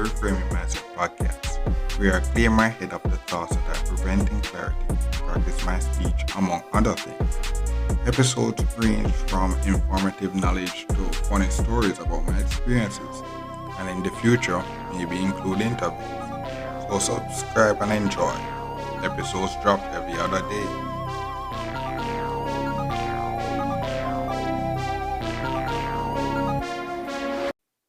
Reframing Myself podcast, where I clear my head of the thoughts that are preventing clarity, practice my speech, among other things. Episodes range from informative knowledge to funny stories about my experiences, and in the future, maybe include interviews. So subscribe and enjoy. Episodes drop every other day.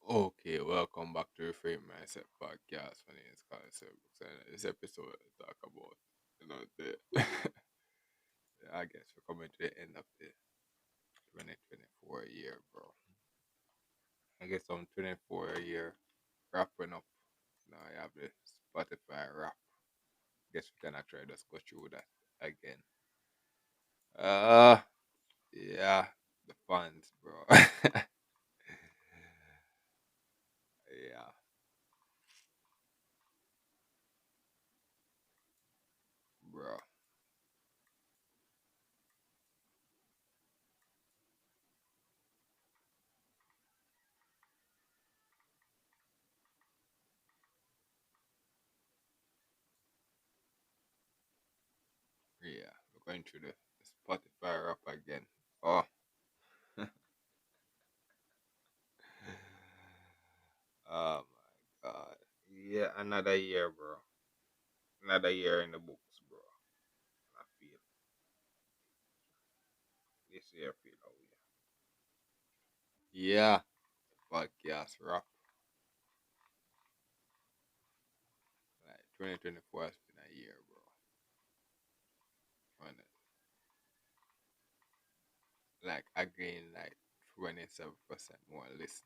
Okay, welcome back to Reframe Myself podcast. My name is Carl Books, and this episode I talk about, the I guess we're coming to the end of the 2024 year, bro. I guess I'm 24 year wrapping up. Now I have the Spotify wrap. Guess we can actually just go through that again. Uh, yeah, the fans, bro. Yeah, bro. Yeah, we're going through the Spotify wrap again. Oh. Oh my god. Yeah, another year, bro. Another year in the books, bro. I feel this year feel how we. Yeah, podcast wrap. Like 2024 has been a year, bro. And like I gained like 27% more listeners,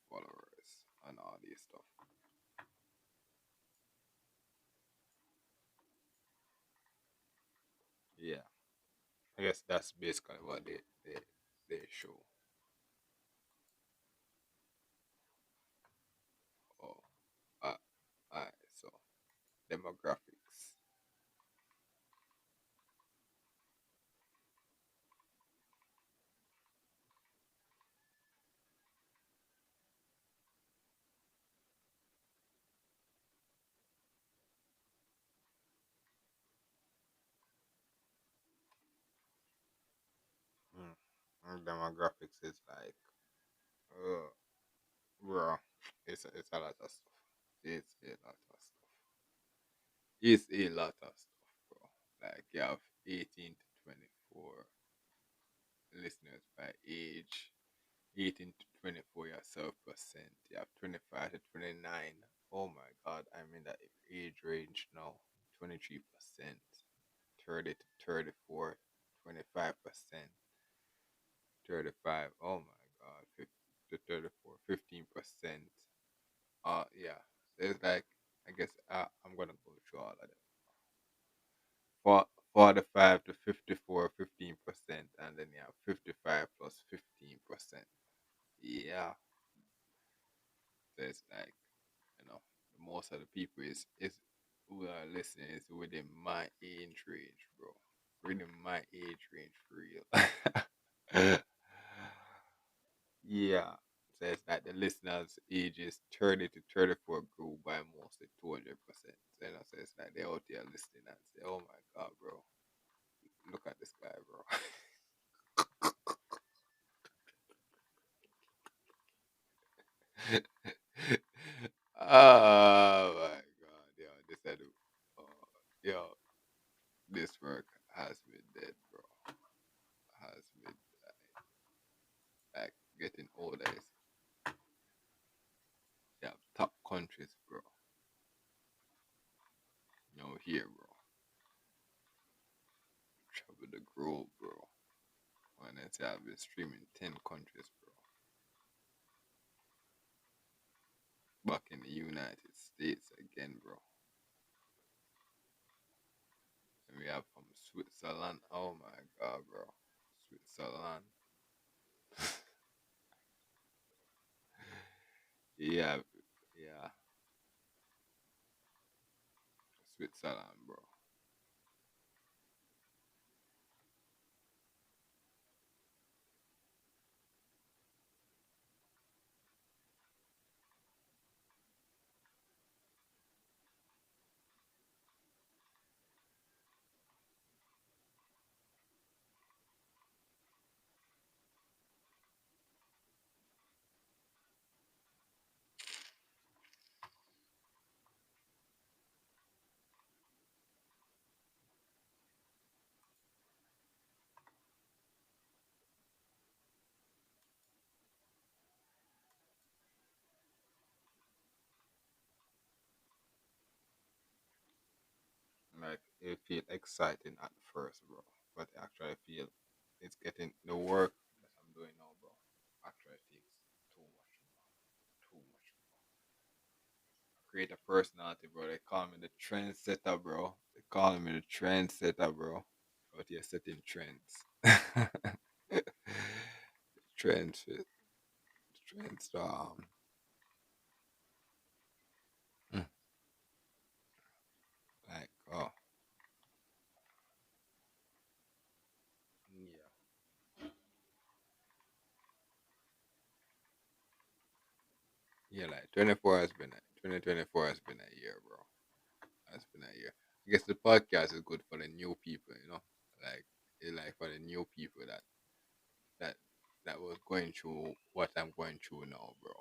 followers, and all this stuff. Yeah, I guess that's basically what they show. Oh, uh, alright. So demographics. Demographics is like, uh, bro, it's a lot of stuff. It's a lot of stuff. It's a lot of stuff, bro. Like you have 18 to 24 listeners by age. 18 to 24 yourself percent. You have 25 to 29. Oh my god, I'm in that age range now. 23%. 30 to 34. 25%. 35. Oh my god. 50 to 34. 15%. Yeah. So it's like, I guess I'm gonna go through all of them. For 45 to 54, 15%, and then you have 55 plus 15%. Yeah. So it's like, most of the people is who are listening is within my age range, bro. Within my age range for real. Yeah. So it's like the listeners' ages 30 to 34 grew by mostly 200%. So it's like they're out there listening and say, oh my god, bro, look at this guy, bro. Oh my god, yo, yo, this work has been dead, bro. Has been like getting older. Yeah, top countries, bro. Here, bro. Travel the globe, bro. When I say I've been streaming 10 countries, bro. Back in the United States again, bro. And we have from Switzerland. Oh my god, bro. Switzerland. Yeah, yeah. Switzerland, bro. it feel exciting at first, bro. But I actually feel it's getting the work that I'm doing now, bro. Actually takes too much, bro. Too much. Create a personality, bro. They call me the trendsetter, bro. They call me the trendsetter, bro. But you're setting trends. trends, trends. Mm, like, oh, yeah, yeah. Like 24 has been 2024 has been a year, bro. Has been a year. I guess the podcast is good for the new people, you know, like like for the new people that that was going through what I'm going through now, bro.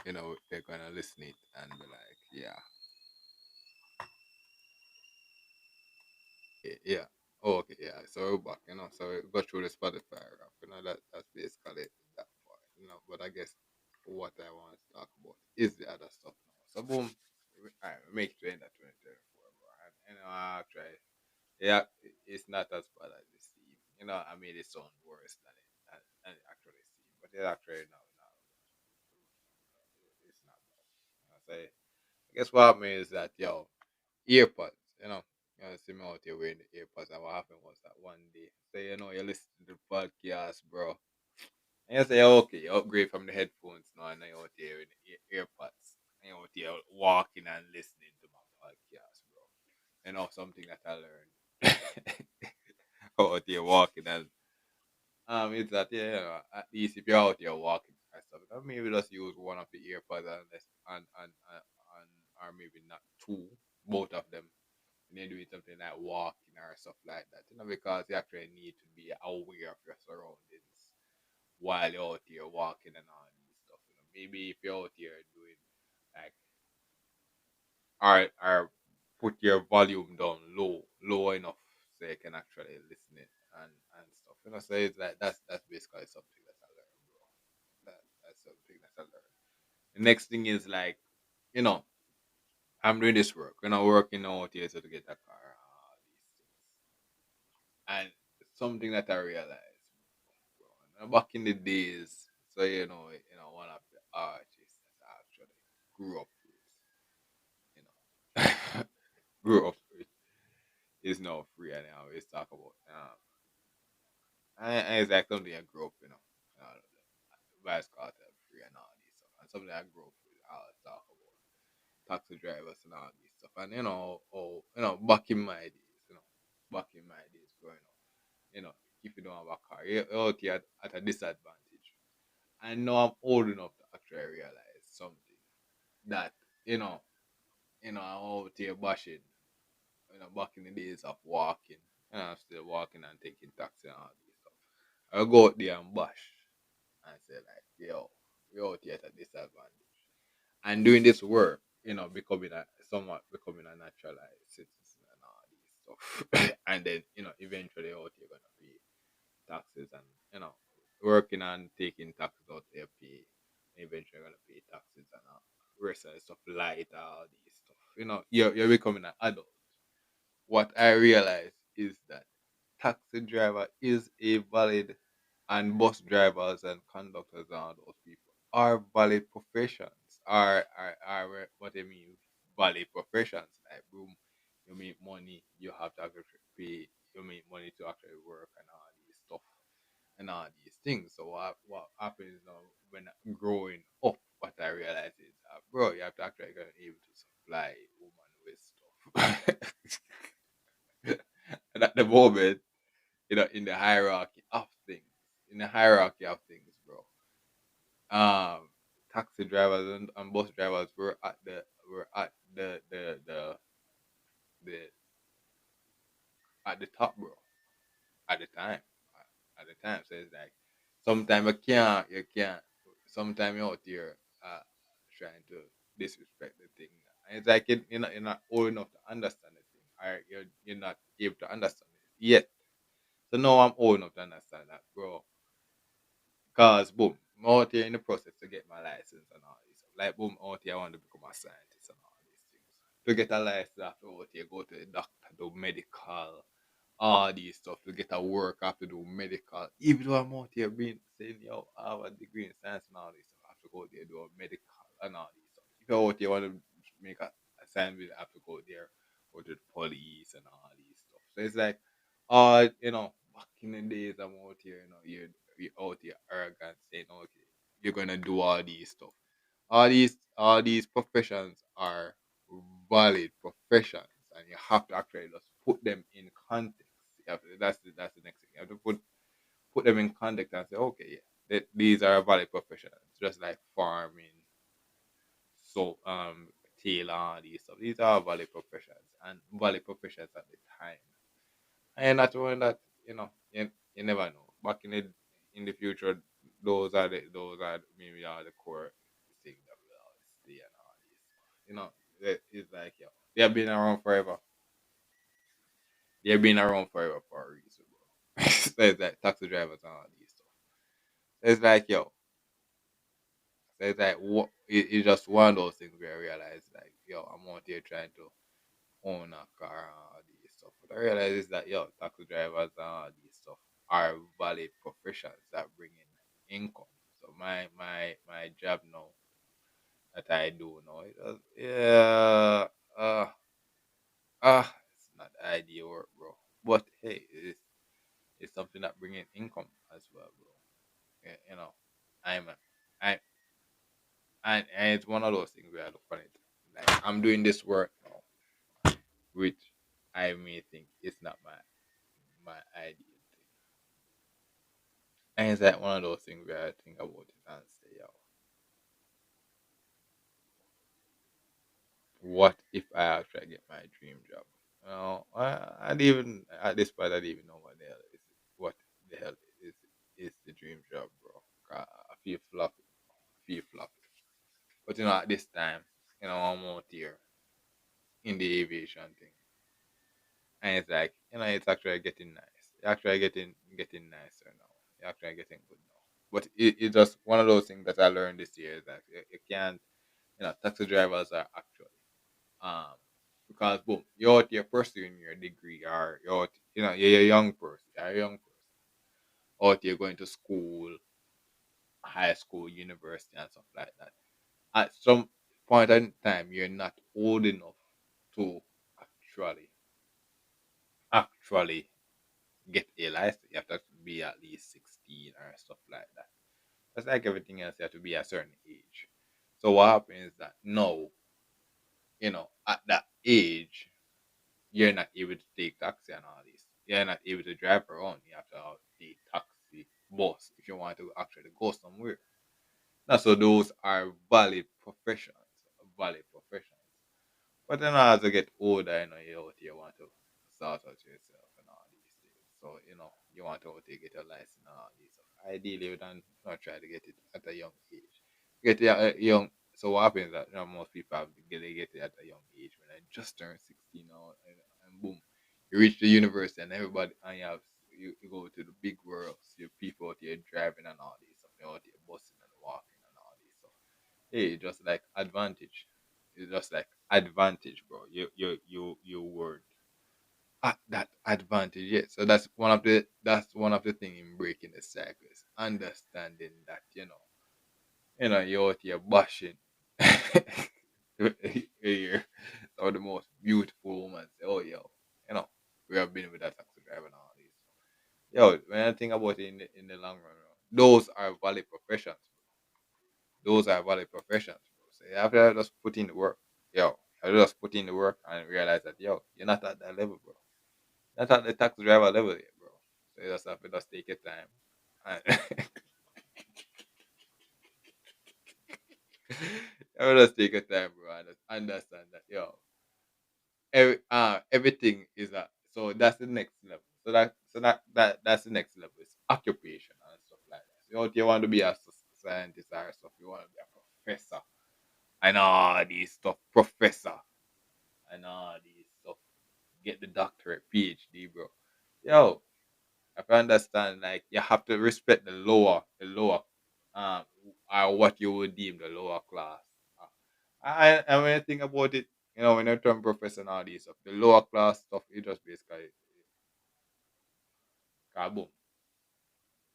You know, they're gonna listen it and be like, yeah, yeah. Oh, okay, yeah. So we're back, you know. So we go through the Spotify rap, you know. That's basically that part, you know. But I guess what I want to talk about is the other stuff now. So boom, all right, we make it to end of 2024, bro. And you know, I try. Yeah, it's not as bad as it seems. You know, I made it sound worse than it actually seems. But it actually no, it's not bad. I say, I guess what happened is that yo, earpods, see me out here wearing the earpods. And what happened was that one day, so you listen to the podcast, bro. And you say, okay, you upgrade from the headphones now, and you're out here with the earpods. And you're out here walking and listening to my podcast, bro. Something that I learned out here walking and it's that at least if you're out here walking and stuff, maybe just use one of the earpods and or maybe not two, both of them, and then doing something like walking or stuff like that. Because you actually need to be aware of your surroundings while you're out here walking and all these stuff. Maybe if you're out here doing like or put your volume down low enough so you can actually listen it and stuff. So it's like that's basically something that I learned, bro. That's something that I learned. The next thing is like, you know, I'm doing this work. Working out here to get a car and all these things. And something that I realized, bro, back in the days, so one of the artists that I actually grew up with, grew up with is now free and I always talk about and it's like something I grew up, Vice Cartel free and all these stuff. And something I grew up with I always talk about taxi drivers and all these stuff. And back in my days, back in my days growing up, if you don't have a car, you're out here at a disadvantage. I know I'm old enough to actually realize something that, you know, I'm out here bashing, back in the days of walking. I'm still walking and taking taxi and all these stuff. I go out there and bash and say like, yo, we out here at a disadvantage. And doing this work, becoming a naturalized citizen and all these stuff. And then, eventually out you're gonna pay taxes and working and taking taxes out there pay. Eventually you're gonna pay taxes and rest of the stuff light all these stuff. You're becoming an adult. What I realize is that taxi driver is a valid and bus drivers and conductors and all those people are valid professions. Are what I mean valid professions. Like boom, you make money, you have to actually pay, you make money to actually work and all these stuff and all these things. So what happens now when I'm growing up, what I realize is bro, you have to actually get able to supply woman with stuff. And at the moment, in the hierarchy of things, bro. Taxi drivers and bus drivers were at the top, bro. At the time, So it's like sometimes you can't. Sometimes you're out here trying to disrespect the thing, and it's like you're not old enough to understand the thing, or you're not able to understand it yet. So now I'm old enough to understand that, bro. Cause boom, I'm out here in the process to get my license and all this stuff. Like boom, out here I want to become a scientist and all these things. To get a license afterwards, you go to the doctor, do medical, all these stuff. To get a work, I have to do medical. Even though I'm out here being saying, yo, I have a degree in science and all this stuff, I have to go there do a medical and all these stuff. If you're out here want to make a assignment, I have to go there, go to the police and all these stuff. So it's like, back in the days, I'm out here, you're out here arrogant, saying, okay, you're gonna do all these stuff. All these professions are valid professions, and you have to actually just put them in context. That's the next thing. You have to put them in context and say, okay, yeah, these are valid professions, just like farming, so tailor, all these stuff. These are valid professions and valid professions at the time. And not one that you never know. Back in the future, those are maybe are the core things that will always stay and all this. It's like they have been around forever. They've been around forever for a reason, bro. So it's like taxi drivers and all these stuff. So it's like so it's like it's just one of those things where I realize like I'm out here trying to own a car and all these stuff. But I realize is that taxi drivers and all these stuff are valid professions that bring in income. So my job now that I do now, it does, it's not the ideal work, bro. But hey, it's something that bring in income as well, bro. I'm a, I and it's one of those things where I look on it like I'm doing this work now, which I may think it's not my ideal thing. And it's like one of those things where I think about it and say, what if I actually get my dream job? I didn't even at this point I didn't even know what the hell is the dream job, bro. I feel floppy, feel floppy. But at this time, I'm out here in the aviation thing, and it's like it's actually getting nice. It's actually getting nicer now. It's actually getting good now. But it's just one of those things that I learned this year is that you can't, taxi drivers are actually um because boom, you're out here pursuing your degree, or you're a young person, out here going to school, high school, university, and stuff like that. At some point in time, you're not old enough to actually actually get a license. You have to be at least 16 or stuff like that. That's like everything else. You have to be a certain age. So what happens is that now, at that age, you're not able to take taxi and all this. You're not able to drive around. You have to take taxi, bus if you want to actually go somewhere. Now, so those are valid professions. Valid professions. But then as you get older, you want to sort out yourself and all these things. So, you want to get a license and all these stuff. Ideally, you don't not try to get it at a young age. Get it at a young. So what happens is that most people get it at a young age when they just turn 16 now, and boom, you reach the university and everybody and you go to the big world. See people out here driving and all these stuff. You're out here busting and walking and all these stuff. Hey, just like advantage. It's just like advantage, bro. You word at that advantage. Yeah. So that's one of the thing in breaking the cycles. Understanding that you're out here bashing. Here, some of the most beautiful women say, "Oh, you know, we have been with that taxi driver and all these." When I think about it in the long run, those are valid professions. Those are valid professions, bro. So you have to just put in the work. You have to just put in the work and realize that you're not at that level, bro. Not at the taxi driver level yet, bro. So you just have to just take your time. And you have to just take your time, bro, and just understand that everything is that. So that's the next level. So that's the next level. It's occupation and stuff like that. So you want to be a scientist or stuff, you want to be a professor and all these stuff, professor and all these stuff. Get the doctorate, PhD, bro. Yo, if I understand, like you have to respect the lower, or what you would deem the lower class. And when you think about it, You know, when you turn professor and all these stuff, the lower class stuff, it just basically, kaboom,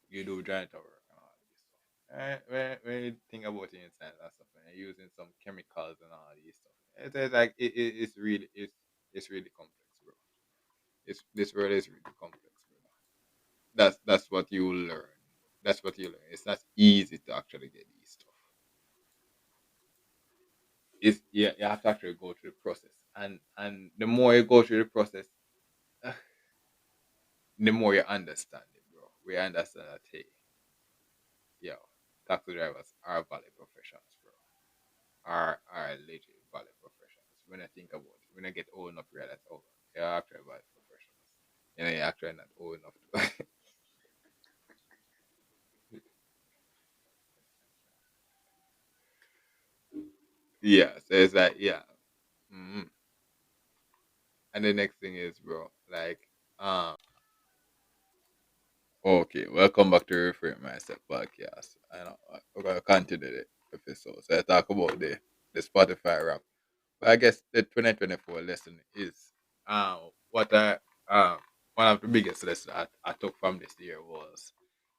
you do janitor work and all this stuff. When you think about it inside and stuff, and you're using some chemicals and all these stuff, it's like it's really complex, bro. It's this world is really complex, bro. That's what you learn. That's what you learn. It's not easy to actually get these stuff. It's yeah, you have to actually go through the process, and the more you go through the process, the more you understand it, bro. We understand that hey, yo, taxi drivers are valid professions, bro. Are legit valid professions. When I think about it, when I get old enough to realize, oh, they're actually valid professions. You know, you're actually not old enough to. Yeah, so it's like yeah. Mm. And the next thing is, bro, like, okay, welcome back to Reframe Myself podcast. I know we're gonna continue the episode. So I talk about the Spotify rap. But I guess the 2024 lesson is what I um one of the biggest lessons I took from this year was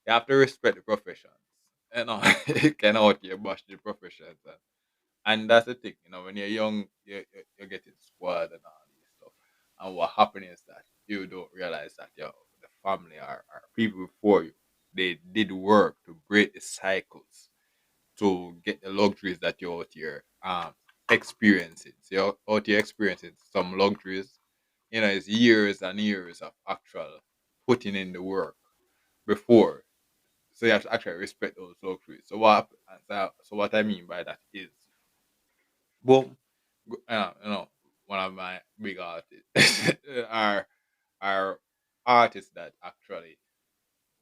you have to respect the professions. You know, you cannot here bash the professions. And that's the thing, you know, when you're young, you're getting spoiled and all this stuff. And what happens is that you don't realize that your the family are people before you. They did work to break the cycles to get the luxuries that you're out here experiencing. So you're out here experiencing some luxuries. You know, it's years and years of actual putting in the work before. So you have to actually respect those luxuries. So what I mean by that is boom, you know, one of my big artists are are artists that actually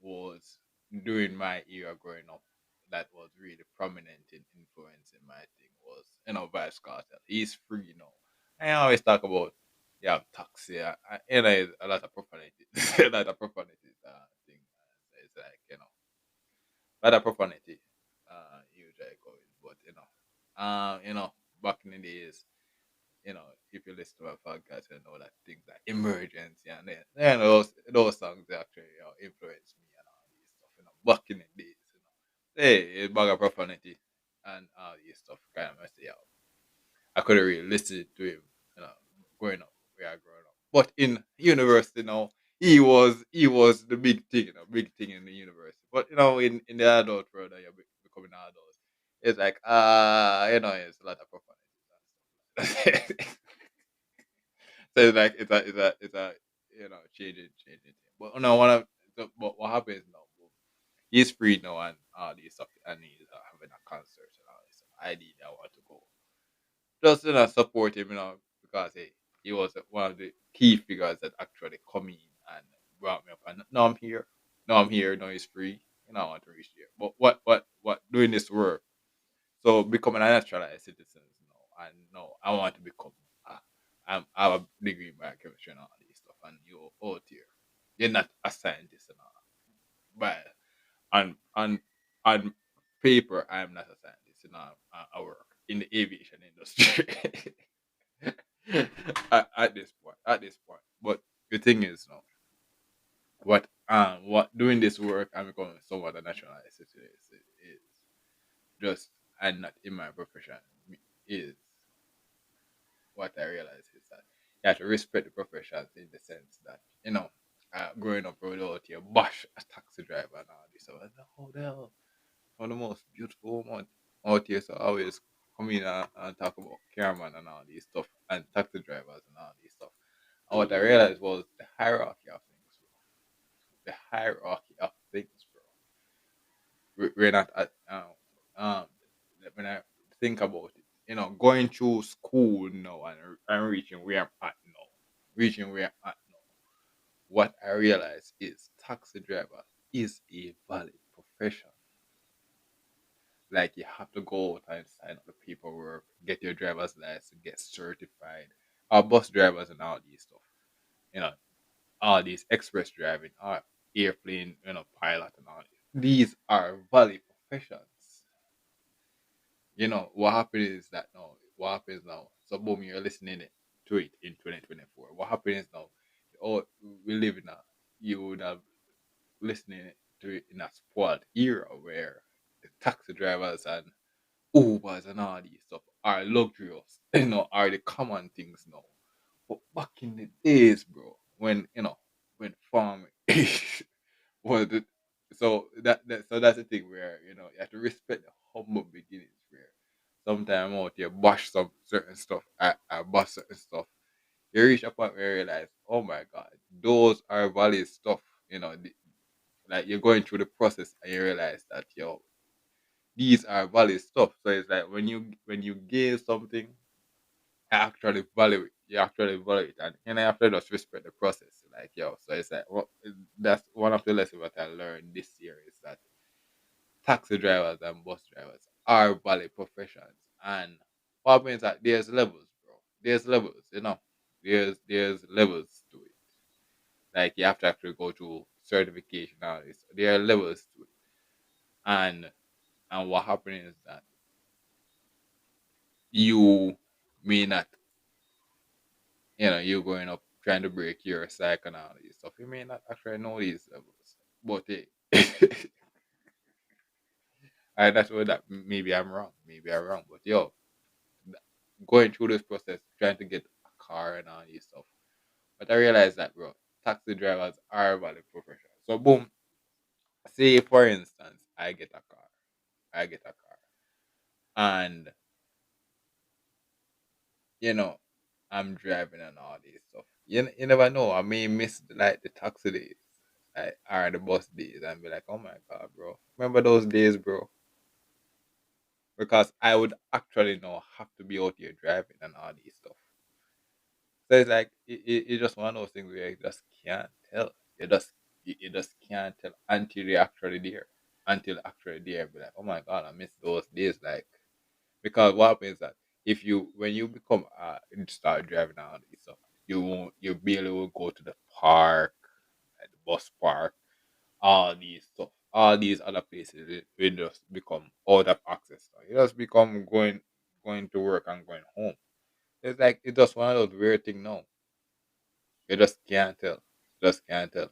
was during my era growing up that was really prominent in influencing my thing was Vice Cartel. He's free, I always talk about yeah taxi. You know, it's a lot of profanity, a lot of profanity thing. It's like a lot of profanity. Usually going, but back in the days if you listen to my podcast, you know that things like emergency and then those songs they actually influence me and all these stuff, back in the days, Hey, it's bag of profanity and all these stuff kind of messy out. I couldn't really listen to him, growing up, we are growing up. But in university now, he was the big thing, big thing in the university. But in the adult world that you're becoming an adult, it's like it's a lot of profanity and stuff. So it's like it's a changing thing. But no, but what happens now? He's free now and all these stuff, and he's having a concert and all this stuff. I did. I want to go. Just support him, because he was one of the key figures that actually come in and brought me up. And now I'm here. Now I'm here. Now he's free. I want to reach there. But what doing this work? So becoming a naturalized citizen, and no, I want to become. Uh, I have a degree in biochemistry and all this stuff, and you're out here. You're not a scientist and all, but on paper, I'm not a scientist. I work in the aviation industry at this point. At this point, but the thing is, what doing this work and becoming somewhat a naturalized citizen is just and not in my profession is what I realize is that you have to respect the professions in the sense that, growing up without your bash a taxi driver and all this. So, oh, the hell, one of the most beautiful woman out here. So, I always come in and talk about cameraman and all these stuff and taxi drivers and all these stuff. And what I realized was the hierarchy of things, bro. The hierarchy of things, bro. We're not at, when I think about it, going through school now and reaching where I'm at now, reaching where I'm at now, what I realize is taxi driver is a valid profession. Like you have to go out and sign up the paperwork, get your driver's license, get certified. Our bus drivers and all these stuff, you know, all these express driving, our airplane, pilot and all this. These are valid professions. What happened is that no, what happens now? So boom, you're listening to it in 2024. What happens now? Oh, we live in a you would have listening to it in a spoiled era where the taxi drivers and Ubers and all these stuff are luxurious, are the common things now. But back in the days, bro, when when farming was the so so that's the thing where you have to respect the humble beginnings where sometimes out here bash some certain stuff, I bash certain stuff. You reach a point where you realize, oh my god, those are valid stuff. Like you're going through the process and you realize that these are valid stuff. So it's like when you gain something, actually value it. You actually value it, and you have to just respect the process. Like so it's like that's one of the lessons that I learned this year is that taxi drivers and bus drivers are valid professions, and what means that there's levels, bro. There's levels, There's levels to it. Like you have to actually go through certification and all this. There are levels to it, and what happens is that you may not, you going up trying to break your cycle and all these stuff. You may not actually know these levels, but hey, and that's where that maybe I'm wrong, but going through this process, trying to get a car and all these stuff. But I realized that, bro, taxi drivers are valid profession. So boom, say for instance, I get a car, and you know, I'm driving and all this stuff. You never know. I may miss like the taxi days, like, or the bus days, and be like, oh my god, bro, remember those days, bro? Because I would actually have to be out here driving and all these stuff. So it's like it's just one of those things where you just can't tell. You just can't tell until you're actually there. Until actually there, be like, oh my god, I miss those days. Like because what happens is that if you when you become you start driving out and stuff, you barely will go to the park, like the bus park, all these stuff, all these other places will just become out of access. So you just become going to work and going home. It's like it's just one of those weird things now. You just can't tell. Just can't tell.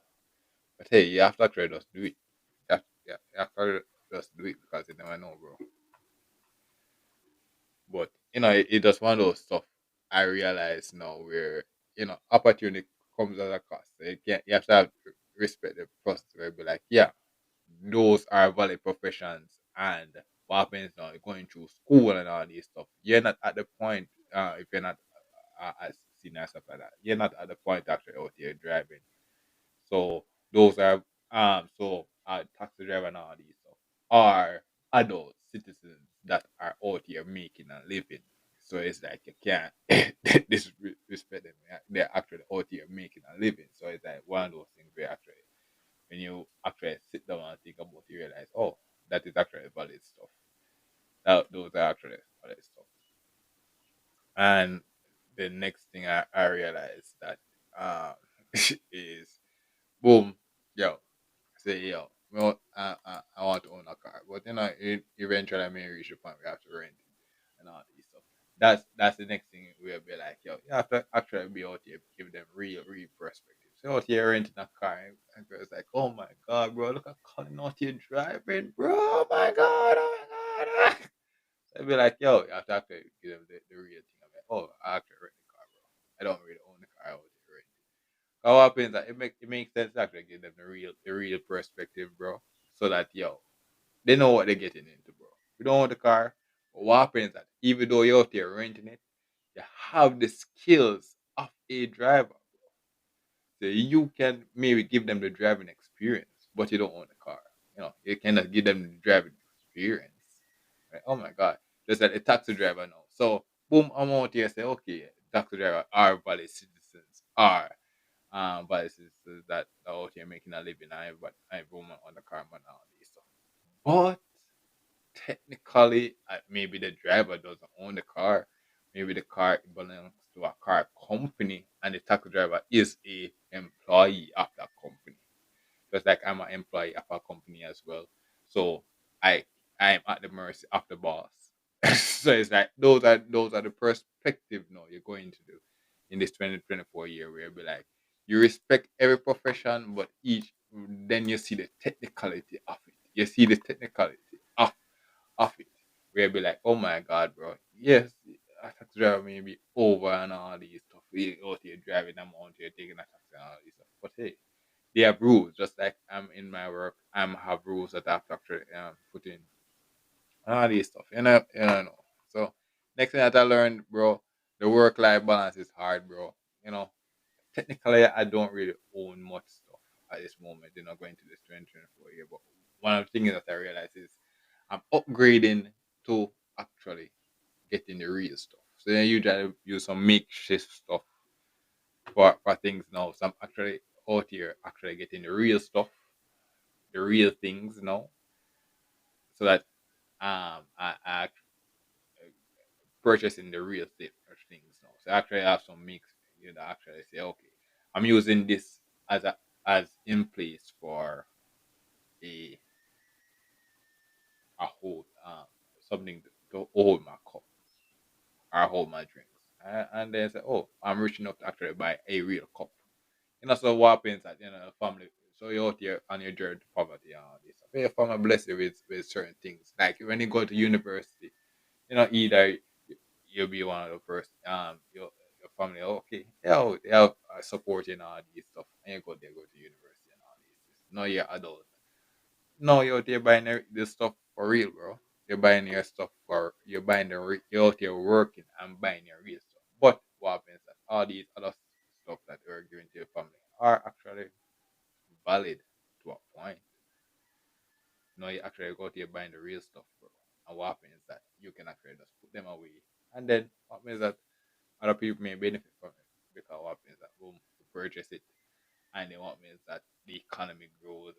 But hey, you have to actually just do it. You have to just do it because you never know, bro. But it's just one of those stuff I realize now where opportunity comes at a cost. So you have to respect the process where be like, yeah, those are valid professions and what happens now, you're going through school and all these stuff. You're not at the point if you're not as senior and stuff like that, you're not at the point actually out here driving. So those are taxi driver and all these stuff are adult citizens that are out here making a living. So it's like you can't disrespect them. They're actually out here making a living. So it's like one of those things where actually when you actually sit down and think about it, you realize, oh, that is actually valid stuff. Those are actually valid stuff. And the next thing I realized that um is boom, yo, say yo, well, I want to own a car, but eventually I may reach a point where I have to rent it and all these stuff. That's the next thing we'll be like, yo, you have to actually be out here, give them real perspective. So out here renting a car, and it's like, oh my god, bro, look at Colin out here driving, bro, oh my god. So I'd be like, yo, you have to actually give them the real thing. I'm like, oh, I actually rent the car, bro. I don't really own the car, I was rent. How happens that it makes sense to actually give them the real perspective, bro. So that they know what they're getting into, bro. You don't want the car, but what happens that even though you're out there renting it, you have the skills of a driver. So you can maybe give them the driving experience, but you don't own the car. You cannot give them the driving experience. Right? Oh my god. Just like a taxi driver now. So boom, I'm out here say, okay, taxi driver are valid citizens, are biases that are out here making a living. Everyone on the car and all this stuff. But technically, maybe the driver doesn't own the car. Maybe the car belongs to a car company, and the taxi driver is a employee of that company. Just like I'm an employee of a company as well. So I I'm at the mercy of the boss. So it's like those are the perspective now you're going to do in this 2024 year where you'll be like you respect every profession, but each then you see the technicality of it. You see the technicality of it. Where you'll be like, oh my god, bro. Yes, a taxi driver may be over and all these stuff. You out here driving them out here taking a taxi and all these stuff. But hey, they have rules, just like I'm in my work, have rules that I have to actually put in all these stuff. You know. So next thing that I learned, bro, the work life balance is hard, bro. You know, technically I don't really own much stuff at this moment, going to this 2024 year. But one of the things that I realize is I'm upgrading to actually getting the real stuff. So then you try to use some makeshift stuff for things now. So I'm actually out here actually getting the real stuff, the real things now, so that I purchasing the real things now. So I actually have some mix, actually say, okay, I'm using this as in place for a hold something to hold my cup or hold my drinks. And then say, oh, I'm rich enough to actually buy a real cup. So what happens that family. So you're out here on your journey to poverty and all this. So your family bless you with certain things. Like when you go to university, either you'll be one of the first your family okay supporting all these stuff and you go to university and all these things. No, you're adult. No, you're out there buying this stuff for real, bro. You're buying you're out here working and buying your real stuff. But what happens that all these other stuff that you're giving to your family are actually valid to a point. No, you actually go out here buying the real stuff, bro. And what happens is that you can actually just put them away. And then what happens that other people may benefit from it because what happens that boom, you purchase it, and then what means that the economy grows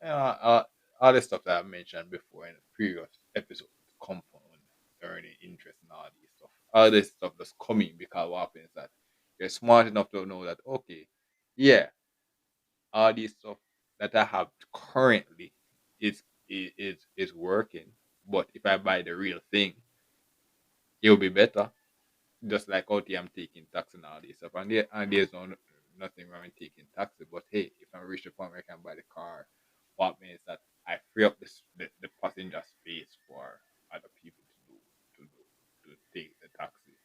and all the stuff that I mentioned before in the previous episode, compound, earning interest and all these stuff. All this stuff that's coming because what happens that you're smart enough to know that okay, yeah, all these stuff that I have currently is working, but if I buy the real thing, it'll be better. Just like out here, I'm taking tax and all this stuff, and there's nothing wrong with taking taxi. But hey, if I reach the point where I can buy the car, what means that I free up the passenger space for other people to take the taxi.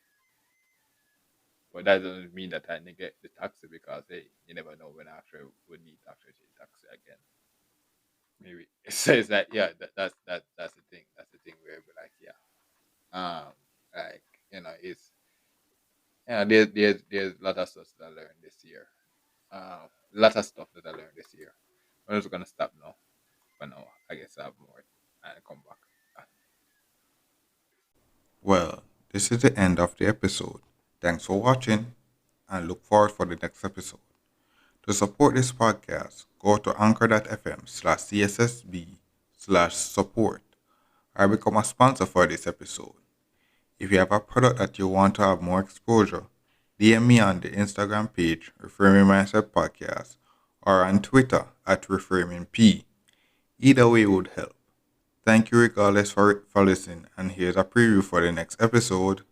But that doesn't mean that I neglect the taxi because hey, you never know when I actually would need to actually take taxi again. Maybe it says that yeah, that's the thing. That's the thing where we're like yeah, like it's there's a lot of stuff that I learned this year. A lot of stuff that I learned this year. I'm just gonna stop now. For now, I guess I have more and come back. Well, this is the end of the episode. Thanks for watching and look forward for the next episode. To support this podcast, go to anchor.fm/cssb/support or become a sponsor for this episode. If you have a product that you want to have more exposure, DM me on the Instagram page Reframing Mindset Podcast or on Twitter at ReframingP. Either way would help. Thank you regardless for listening, and here's a preview for the next episode.